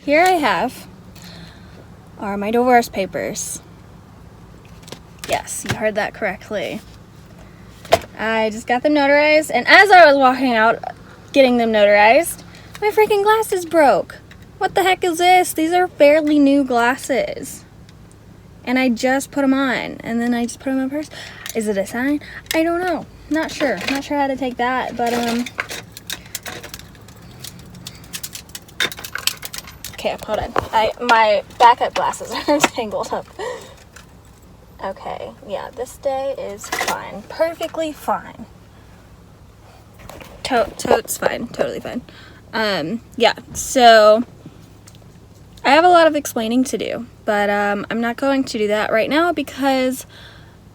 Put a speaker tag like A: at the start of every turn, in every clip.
A: here I have are my divorce papers. Yes, you heard that correctly. I just got them notarized, and as I was walking out getting them notarized, my freaking glasses broke. What the heck is this? These are fairly new glasses. And I just put them on, and then I just put them in my purse. Is it a sign? I don't know. Not sure. Not sure how to take that, but okay, hold on. My backup glasses are tangled up. Okay, yeah, this day is fine. Perfectly fine. Totes fine. Totally fine. Yeah, so I have a lot of explaining to do, but I'm not going to do that right now because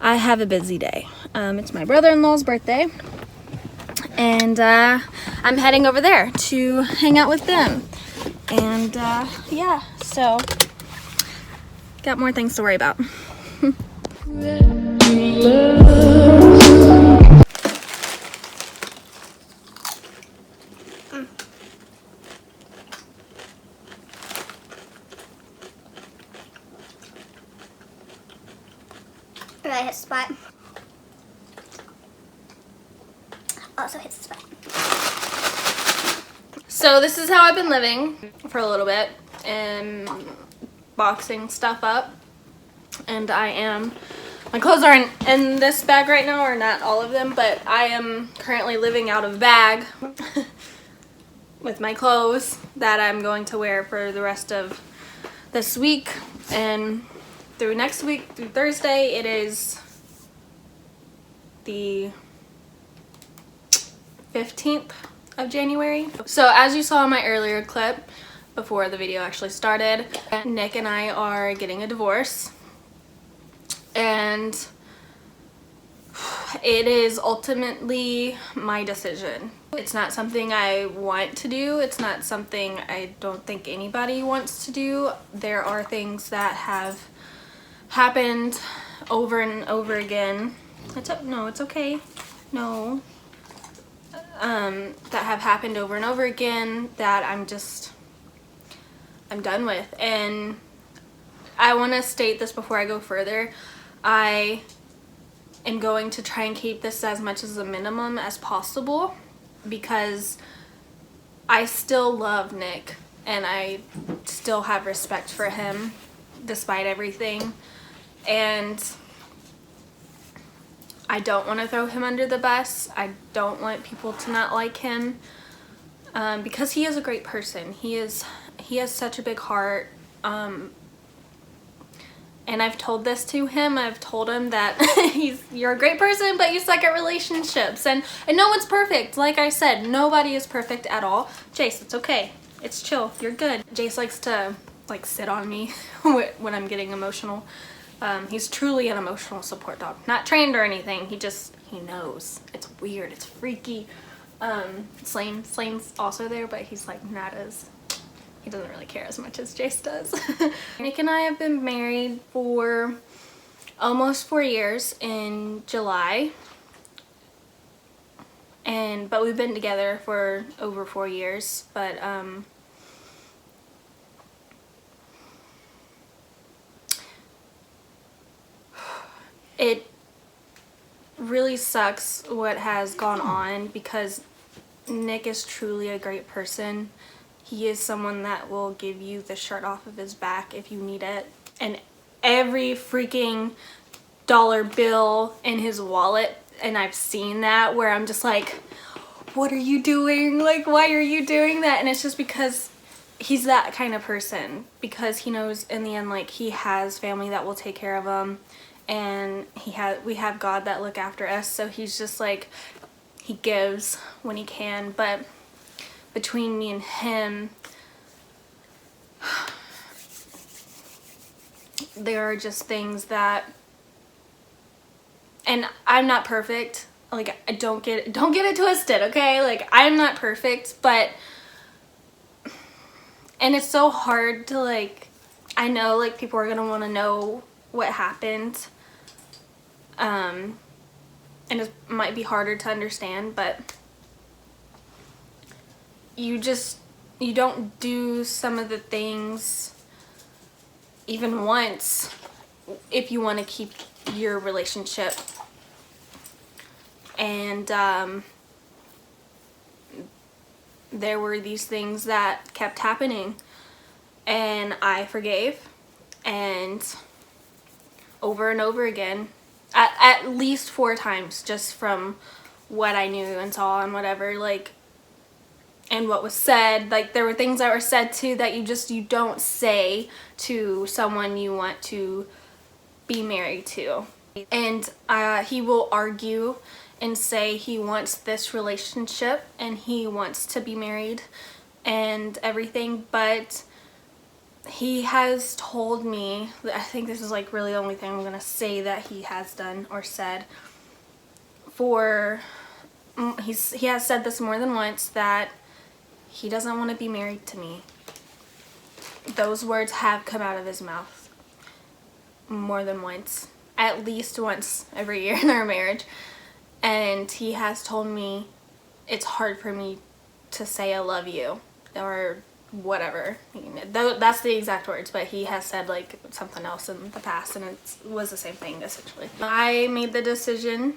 A: I have a busy day. It's my brother-in-law's birthday, and I'm heading over there to hang out with them. And yeah, so got more things to worry about.
B: I hit the spot. Also hits the spot.
A: So this is how I've been living for a little bit and boxing stuff up. And my clothes are in this bag right now, or not all of them, but I am currently living out of a bag with my clothes that I'm going to wear for the rest of this week and through next week, through Thursday. It is the 15th of January. So as you saw in my earlier clip before the video actually started, Nick and I are getting a divorce, and it is ultimately my decision. It's not something I want to do. It's not something I don't think anybody wants to do. There are things that have happened over and over again. No, it's okay. No. That have happened over and over again that I'm done with. And I want to state this before I go further. I am going to try and keep this as much as a minimum as possible because I still love Nick and I still have respect for him despite everything. And I don't want to throw him under the bus. I don't want people to not like him because he is a great person. He has such a big heart. And I've told this to him. I've told him that you're a great person, but you suck at relationships. And no one's perfect. Like I said, nobody is perfect at all. Jace, it's okay. It's chill. You're good. Jace likes to like sit on me when I'm getting emotional. He's truly an emotional support dog. Not trained or anything. He knows. It's weird. It's freaky. Slane's also there, but he's like not as... He doesn't really care as much as Jace does. Nick and I have been married for almost 4 years in July. But we've been together for over 4 years. But it really sucks what has gone on because Nick is truly a great person. He is someone that will give you the shirt off of his back if you need it. And every freaking dollar bill in his wallet, and I've seen that where I'm just like, what are you doing? Like, why are you doing that? And it's just because he's that kind of person. Because he knows in the end, like, he has family that will take care of him. And we have God that look after us. So he's just like, he gives when he can. But between me and him, there are just things that, and I'm not perfect. Like, don't get it twisted, okay? Like, I'm not perfect, but, and it's so hard to, like, I know, like, people are gonna want to know what happened, and it might be harder to understand, but you you don't do some of the things even once if you want to keep your relationship. And there were these things that kept happening, and I forgave, and over again, at least 4 times, just from what I knew and saw and whatever, like, and what was said. Like, there were things that were said too that you don't say to someone you want to be married to. And he will argue and say he wants this relationship and he wants to be married and everything, but he has told me, I think this is like really the only thing I'm gonna say that he has done or said, he has said this more than once, that he doesn't want to be married to me. Those words have come out of his mouth more than once, at least once every year in our marriage. And he has told me it's hard for me to say I love you or whatever. That's the exact words, but he has said like something else in the past, and it was the same thing essentially. I made the decision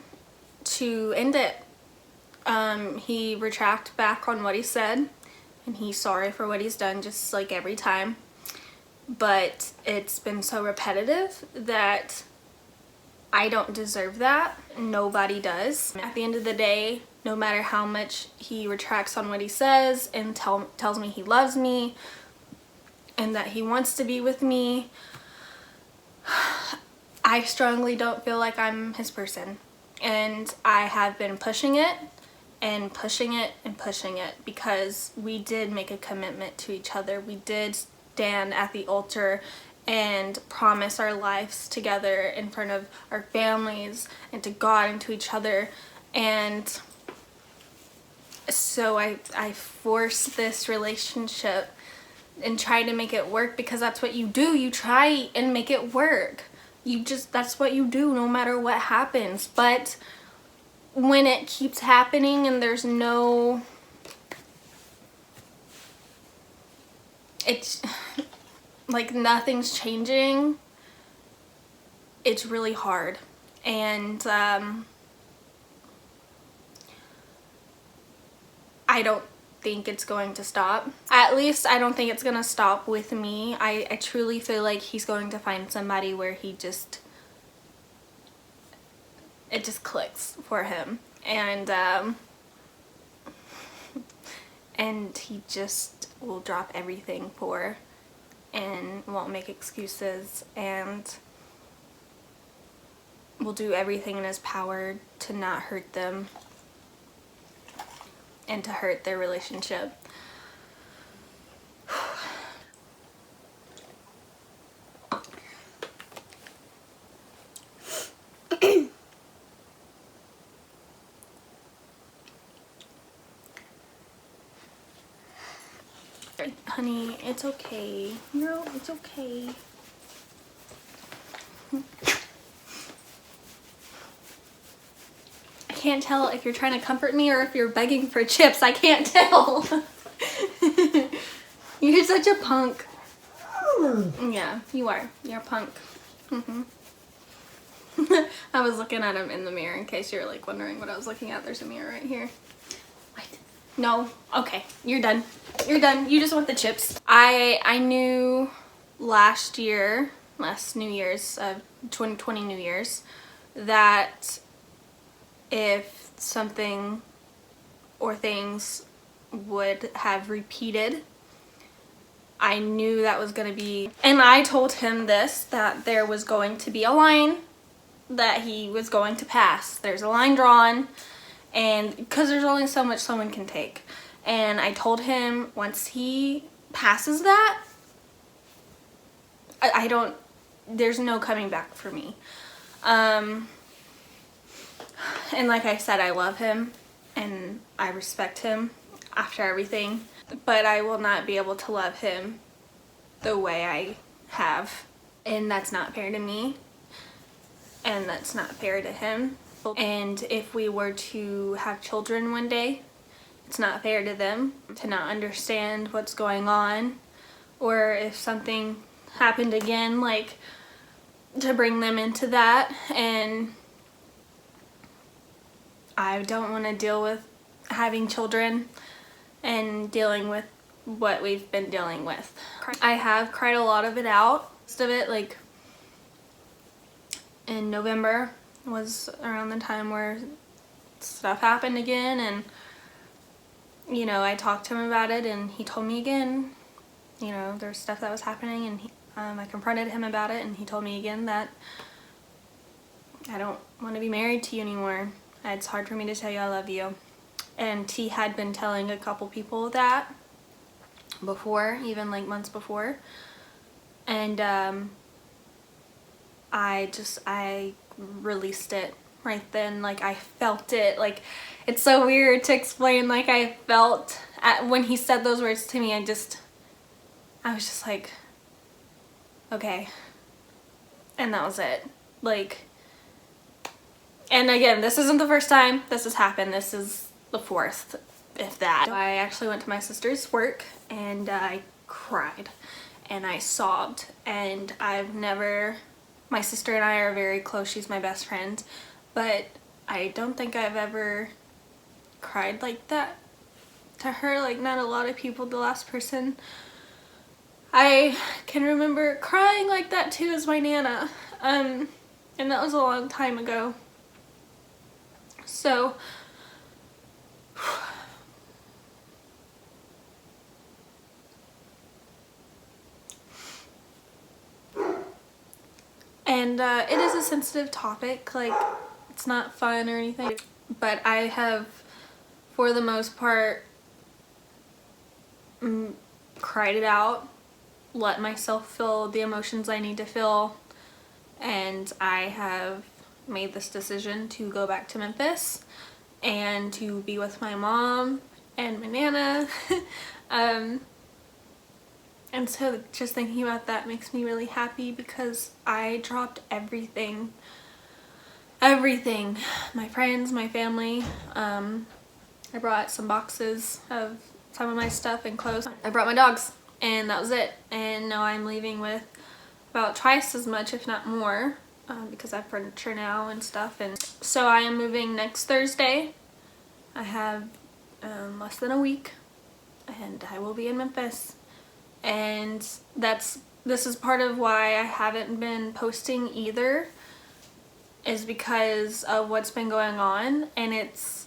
A: to end it. He retracted back on what he said, and he's sorry for what he's done, just like every time. But it's been so repetitive that I don't deserve that. Nobody does. At the end of the day, no matter how much he retracts on what he says and tells me he loves me and that he wants to be with me, I strongly don't feel like I'm his person. And I have been pushing it and pushing it and pushing it, because we did make a commitment to each other. We did stand at the altar and promise our lives together in front of our families and to God and to each other. And so I forced this relationship and tried to make it work, because that's what you do. You try and make it work. That's what you do no matter what happens. But when it keeps happening and there's no, it's like nothing's changing, it's really hard. And I don't think it's going to stop. At least I don't think it's gonna stop with me. I truly feel like he's going to find somebody where it just clicks for him, and he just will drop everything for and won't make excuses, and will do everything in his power to not hurt them and to hurt their relationship. Honey, it's okay. No, it's okay. I can't tell if you're trying to comfort me or if you're begging for chips. I can't tell. You're such a punk. Yeah, you are. You're a punk. I was looking at him in the mirror in case you're like wondering what I was looking at. There's a mirror right here. Wait. No. Okay. You're done. You're done. You just want the chips. I knew last New Year's, 2020 New Year's, that if something or things would have repeated, I knew that was going to be, and I told him this, that there was going to be a line that he was going to pass. There's a line drawn, and because there's only so much someone can take. And I told him once he passes that, there's no coming back for me. And like I said, I love him and I respect him after everything, but I will not be able to love him the way I have. And that's not fair to me, and that's not fair to him. And if we were to have children one day it's not fair to them to not understand what's going on, or if something happened again, like to bring them into that. And I don't want to deal with having children and dealing with what we've been dealing with. I have cried a lot of it out. Most of it, like in November, was around the time where stuff happened again, and you know, I talked to him about it, and he told me again, you know, there's stuff that was happening, and I confronted him about it, and he told me again that I don't want to be married to you anymore. It's hard for me to tell you I love you. And he had been telling a couple people that before, even like months before. And I released it right then. Like, I felt it. Like, it's so weird to explain. Like, I felt when he said those words to me, I was just like, okay. And that was it. Like, and again, this isn't the first time this has happened. This is the fourth, if that. I actually went to my sister's work and I cried and I sobbed, and my sister and I are very close. She's my best friend, but I don't think I've ever cried like that to her. Like, not a lot of people. The last person I can remember crying like that to is my Nana, and that was a long time ago. So and it is a sensitive topic. Like, it's not fun or anything, but I have, for the most part, cried it out, let myself feel the emotions I need to feel, and I have made this decision to go back to Memphis and to be with my mom and my Nana. And so just thinking about that makes me really happy, because I dropped everything. My friends, my family. I brought some boxes of some of my stuff and clothes. I brought my dogs, and that was it. And now I'm leaving with about twice as much, if not more, because I have furniture now and stuff. And so I am moving next Thursday. I have less than a week, and I will be in Memphis. And this is part of why I haven't been posting either, is because of what's been going on. And it's,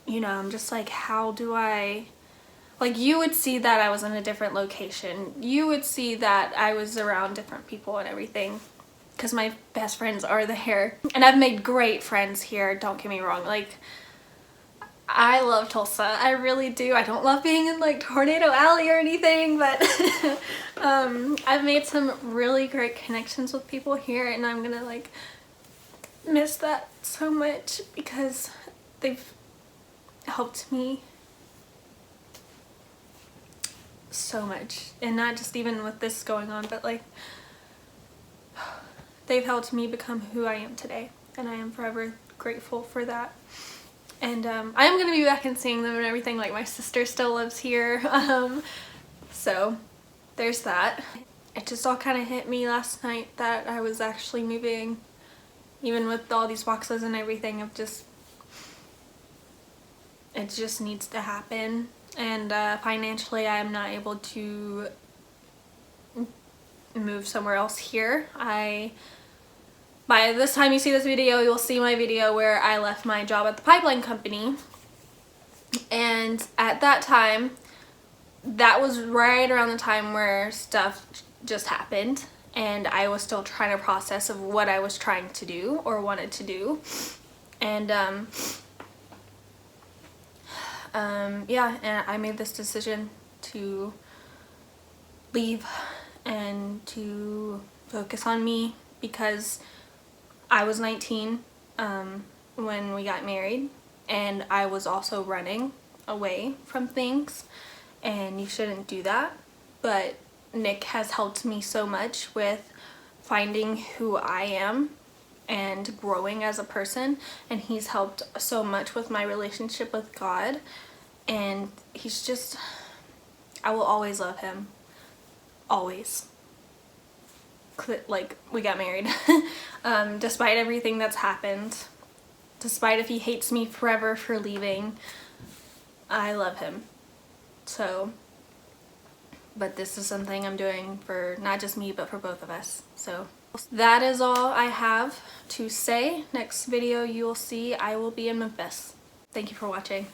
A: you know, I'm just like, how do I, like, you would see that I was in a different location. You would see that I was around different people and everything, because my best friends are there. And I've made great friends here, don't get me wrong. Like, I love Tulsa. I really do. I don't love being in like Tornado Alley or anything, but I've made some really great connections with people here, and I'm gonna like miss that so much, because they've helped me so much. And not just even with this going on, but like they've helped me become who I am today, and I am forever grateful for that. And I am going to be back and seeing them and everything. Like, my sister still lives here. So there's that. It just all kind of hit me last night that I was actually moving, even with all these boxes and everything. It just needs to happen. And financially, I am not able to move somewhere else here. By this time you see this video, you'll see my video where I left my job at the pipeline company. And at that time, that was right around the time where stuff just happened. And I was still trying to process of what I was trying to do or wanted to do. And yeah, and I made this decision to leave and to focus on me, because I was 19 when we got married, and I was also running away from things, and you shouldn't do that. But Nick has helped me so much with finding who I am and growing as a person, and he's helped so much with my relationship with God. And he's just, I will always love him. Always. Like, we got married. Despite everything that's happened, despite if he hates me forever for leaving, I love him. So, but this is something I'm doing for not just me, but for both of us. So that is all I have to say. Next video you will see I will be in Memphis. Thank you for watching.